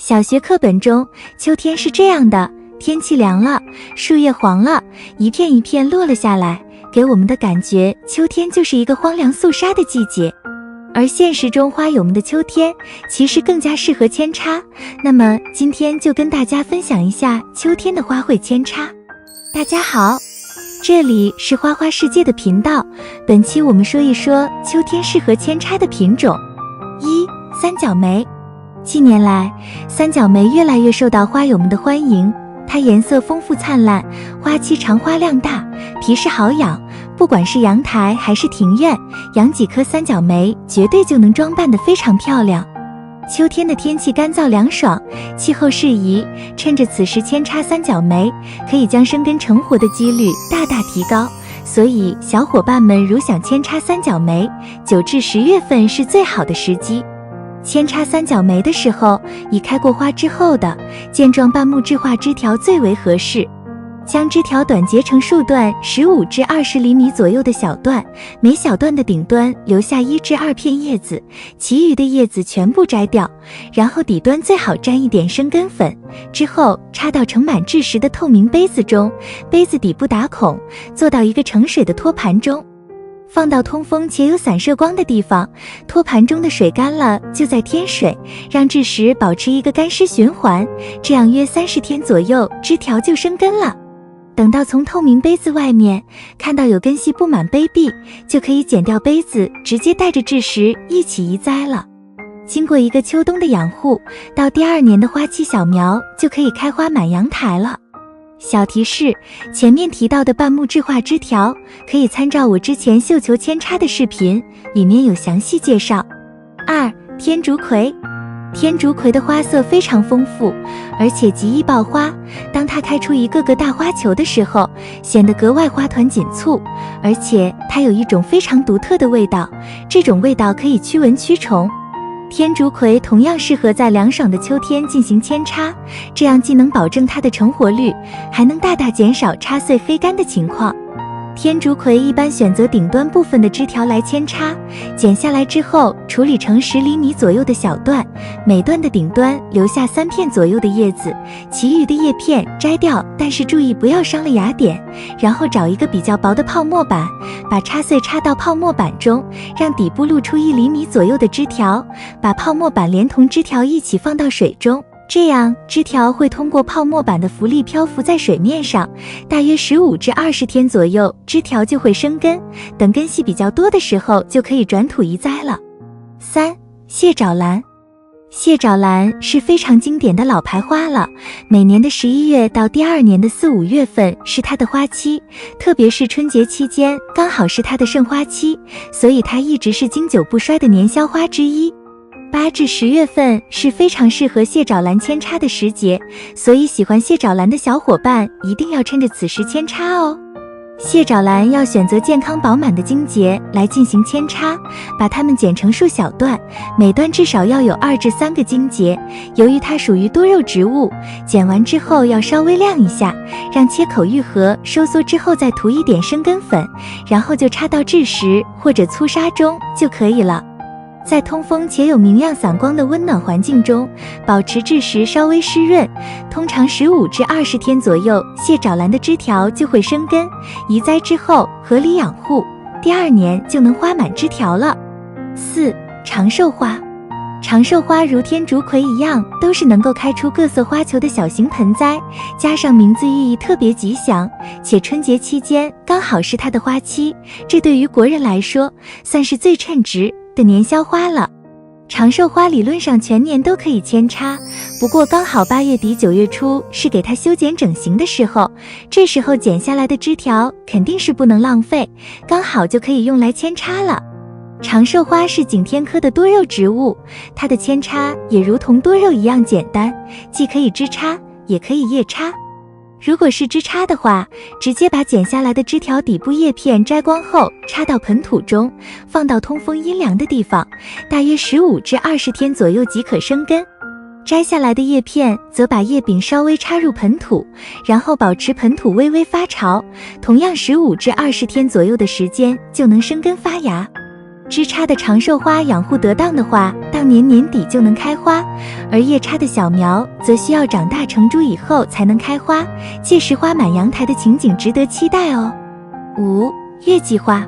小学课本中，秋天是这样的，天气凉了，树叶黄了，一片一片落了下来，给我们的感觉，秋天就是一个荒凉肃杀的季节。而现实中花友们的秋天，其实更加适合扦插。那么今天就跟大家分享一下秋天的花卉扦插。大家好，这里是花花世界的频道，本期我们说一说秋天适合扦插的品种。一、三角梅。近年来，三角梅越来越受到花友们的欢迎，它颜色丰富灿烂，花期长花量大，皮势好养。不管是阳台还是庭院，养几棵三角梅绝对就能装扮得非常漂亮。秋天的天气干燥凉爽，气候适宜，趁着此时扦插三角梅，可以将生根成活的几率大大提高。所以小伙伴们如想扦插三角梅，9至10月份是最好的时机。扦插三角梅的时候，以开过花之后的健壮半木质化枝条最为合适。将枝条短截成数段15至20厘米左右的小段，每小段的顶端留下1至2片叶子，其余的叶子全部摘掉，然后底端最好沾一点生根粉，之后插到盛满致实的透明杯子中，杯子底部打孔，做到一个盛水的托盘中。放到通风且有散射光的地方，托盘中的水干了就再添水，让致实保持一个干湿循环，这样约30天左右，枝条就生根了。等到从透明杯子外面看到有根系布满杯壁，就可以剪掉杯子，直接带着致实一起移栽了。经过一个秋冬的养护，到第2年的花期小苗就可以开花满阳台了。小提示，前面提到的半木质化枝条可以参照我之前绣球扦插的视频，里面有详细介绍。2、天竺葵。天竺葵的花色非常丰富，而且极易爆花，当它开出一个个大花球的时候，显得格外花团锦簇，而且它有一种非常独特的味道，这种味道可以驱蚊驱虫。天竺葵同样适合在凉爽的秋天进行扦插，这样既能保证它的成活率，还能大大减少插穗黑干的情况。天竺葵一般选择顶端部分的枝条来扦插，剪下来之后处理成10厘米左右的小段，每段的顶端留下3片左右的叶子，其余的叶片摘掉，但是注意不要伤了芽点。然后找一个比较薄的泡沫板，把插穗插到泡沫板中，让底部露出1厘米左右的枝条，把泡沫板连同枝条一起放到水中。这样枝条会通过泡沫板的浮力漂浮在水面上，大约15至20天左右，枝条就会生根，等根系比较多的时候就可以转土移栽了。3、蟹爪兰。蟹爪兰是非常经典的老牌花了，每年的11月到第2年的4、5月份是它的花期，特别是春节期间刚好是它的盛花期，所以它一直是经久不衰的年销花之一。8至10月份是非常适合蟹爪兰扦插的时节，所以喜欢蟹爪兰的小伙伴一定要趁着此时扦插哦。蟹爪兰要选择健康饱满的茎节来进行扦插，把它们剪成数小段，每段至少要有2至3个茎节。由于它属于多肉植物，剪完之后要稍微晾一下，让切口愈合收缩之后再涂一点生根粉，然后就插到致实或者粗沙中就可以了。在通风且有明亮散光的温暖环境中，保持致实稍微湿润，通常15至20天左右，蟹爪兰的枝条就会生根，移栽之后合理养护，第2年就能花满枝条了。4、长寿花。长寿花如天竺葵一样，都是能够开出各色花球的小型盆栽，加上名字寓意特别吉祥，且春节期间刚好是它的花期，这对于国人来说算是最称职的年销花了。长寿花理论上全年都可以扦插，不过刚好8月底9月初是给它修剪整形的时候，这时候剪下来的枝条肯定是不能浪费，刚好就可以用来扦插了。长寿花是景天科的多肉植物，它的扦插也如同多肉一样简单，既可以枝插也可以叶插。如果是枝插的话，直接把剪下来的枝条底部叶片摘光后插到盆土中，放到通风阴凉的地方，大约15至20天左右即可生根。摘下来的叶片则把叶柄稍微插入盆土，然后保持盆土微微发潮，同样15至20天左右的时间就能生根发芽。枝插的长寿花养护得当的话，到年底就能开花，而叶插的小苗则需要长大成株以后才能开花，届时花满阳台的情景值得期待哦。5. 月季花。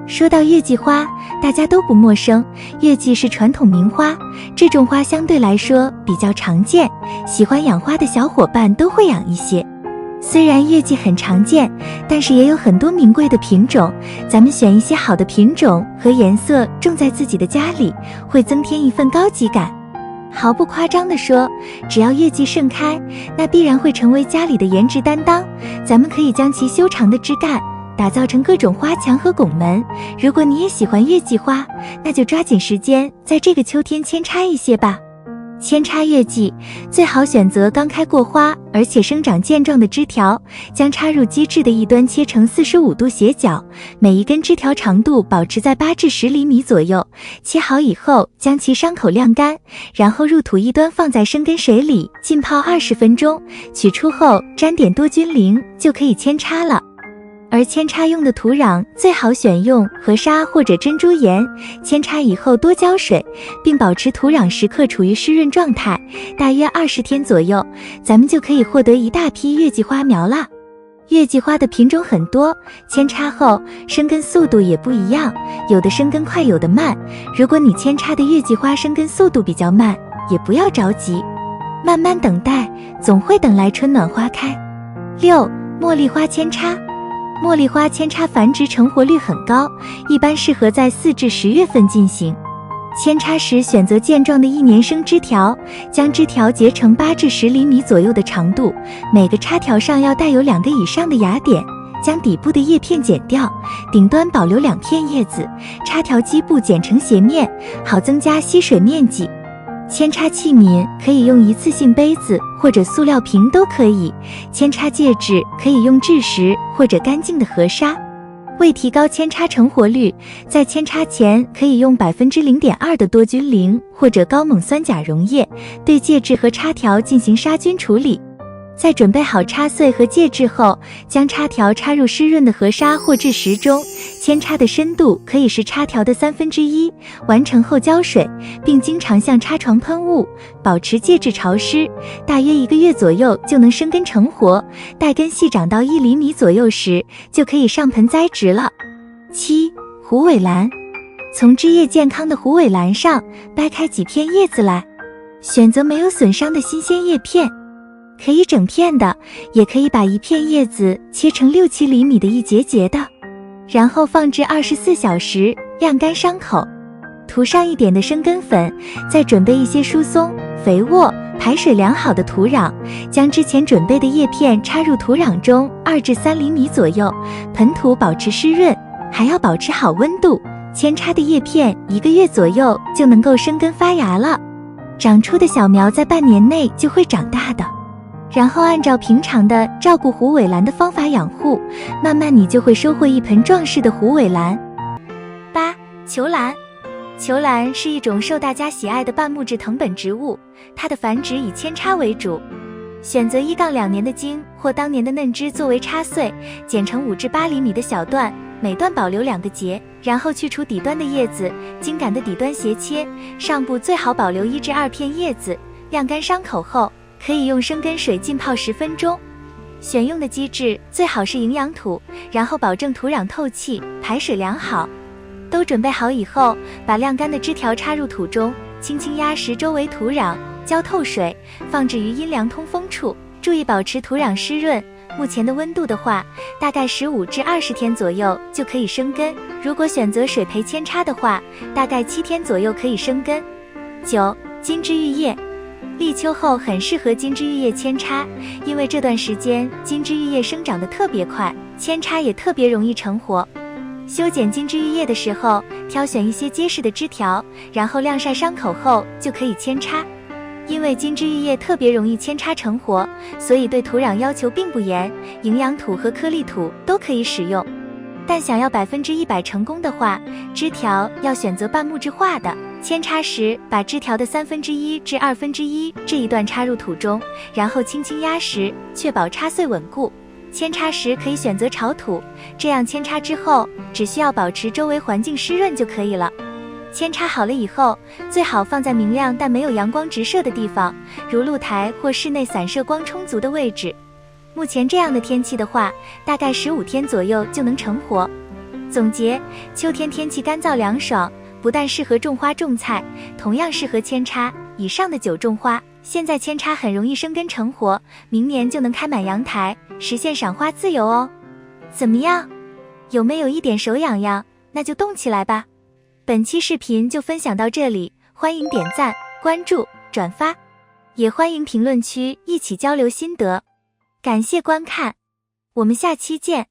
说到月季花，大家都不陌生，月季是传统名花，这种花相对来说比较常见，喜欢养花的小伙伴都会养一些。虽然月季很常见，但是也有很多名贵的品种，咱们选一些好的品种和颜色种在自己的家里，会增添一份高级感。毫不夸张地说，只要月季盛开，那必然会成为家里的颜值担当，咱们可以将其修长的枝干打造成各种花墙和拱门。如果你也喜欢月季花，那就抓紧时间在这个秋天扦插一些吧。扦插月季最好选择刚开过花而且生长健壮的枝条，将插入基质的一端切成45度斜角，每一根枝条长度保持在8至10厘米左右。切好以后，将其伤口晾干，然后入土一端放在生根水里浸泡20分钟，取出后沾点多菌灵就可以扦插了。而扦插用的土壤最好选用河沙或者珍珠岩，扦插以后多浇水，并保持土壤时刻处于湿润状态，大约20天左右，咱们就可以获得一大批月季花苗啦。月季花的品种很多，扦插后生根速度也不一样，有的生根快，有的慢。如果你扦插的月季花生根速度比较慢，也不要着急，慢慢等待，总会等来春暖花开。6. 茉莉花扦插。茉莉花扦插繁殖成活率很高，一般适合在4至10月份进行。扦插时选择健壮的1年生枝条，将枝条截成8至10厘米左右的长度，每个插条上要带有2个以上的芽点，将底部的叶片剪掉，顶端保留2片叶子，插条基部剪成斜面，好增加吸水面积。扦插器皿可以用一次性杯子或者塑料瓶都可以，扦插介质可以用制石或者干净的河沙。为提高扦插成活率，在扦插前可以用0.2%的多菌灵或者高锰酸钾溶液对介质和插条进行杀菌处理。在准备好插穗和介质后，将插条插入湿润的河沙或制石中，扦插的深度可以是插条的1/3，完成后浇水，并经常向插床喷雾，保持介质潮湿，大约1个月左右就能生根成活，待根系长到1厘米左右时，就可以上盆栽植了。7. 虎尾兰。从枝叶健康的虎尾兰上掰开几片叶子来，选择没有损伤的新鲜叶片，可以整片的，也可以把一片叶子切成6、7厘米的一节节的，然后放置24小时，晾干伤口，涂上一点的生根粉，再准备一些疏松、肥沃、排水良好的土壤，将之前准备的叶片插入土壤中2至3厘米左右，盆土保持湿润，还要保持好温度。扦插的叶片1个月左右就能够生根发芽了，长出的小苗在半年内就会长大的。然后按照平常的照顾虎尾兰的方法养护，慢慢你就会收获一盆壮实的虎尾兰。8. 球兰。球兰是一种受大家喜爱的半木质藤本植物，它的繁殖以扦插为主，选择1-2年的茎或当年的嫩枝作为插穗，剪成5至8厘米的小段，每段保留2个节，然后去除底端的叶子，茎秆的底端斜切，上部最好保留1至2片叶子，晾干伤口后可以用生根水浸泡10分钟。选用的基质最好是营养土，然后保证土壤透气，排水良好。都准备好以后，把晾干的枝条插入土中，轻轻压实周围土壤，浇透水，放置于阴凉通风处，注意保持土壤湿润。目前的温度的话，大概15至20天左右就可以生根。如果选择水培扦插的话，大概7天左右可以生根。9. 金枝玉叶。立秋后很适合金枝玉叶扦插，因为这段时间金枝玉叶生长得特别快，扦插也特别容易成活。修剪金枝玉叶的时候，挑选一些结实的枝条，然后晾晒伤口后就可以扦插。因为金枝玉叶特别容易扦插成活，所以对土壤要求并不严，营养土和颗粒土都可以使用。但想要100%成功的话，枝条要选择半木质化的。扦插时，把枝条的1/3至1/2这一段插入土中，然后轻轻压实，确保插穗稳固。扦插时可以选择炒土，这样扦插之后只需要保持周围环境湿润就可以了。扦插好了以后，最好放在明亮但没有阳光直射的地方，如露台或室内散射光充足的位置。目前这样的天气的话，大概15天左右就能成活。总结，秋天天气干燥凉爽，不但适合种花种菜，同样适合扦插。以上的9种花，现在扦插很容易生根成活，明年就能开满阳台，实现赏花自由哦。怎么样？有没有一点手痒痒？那就动起来吧。本期视频就分享到这里，欢迎点赞、关注、转发，也欢迎评论区一起交流心得。感谢观看，我们下期见。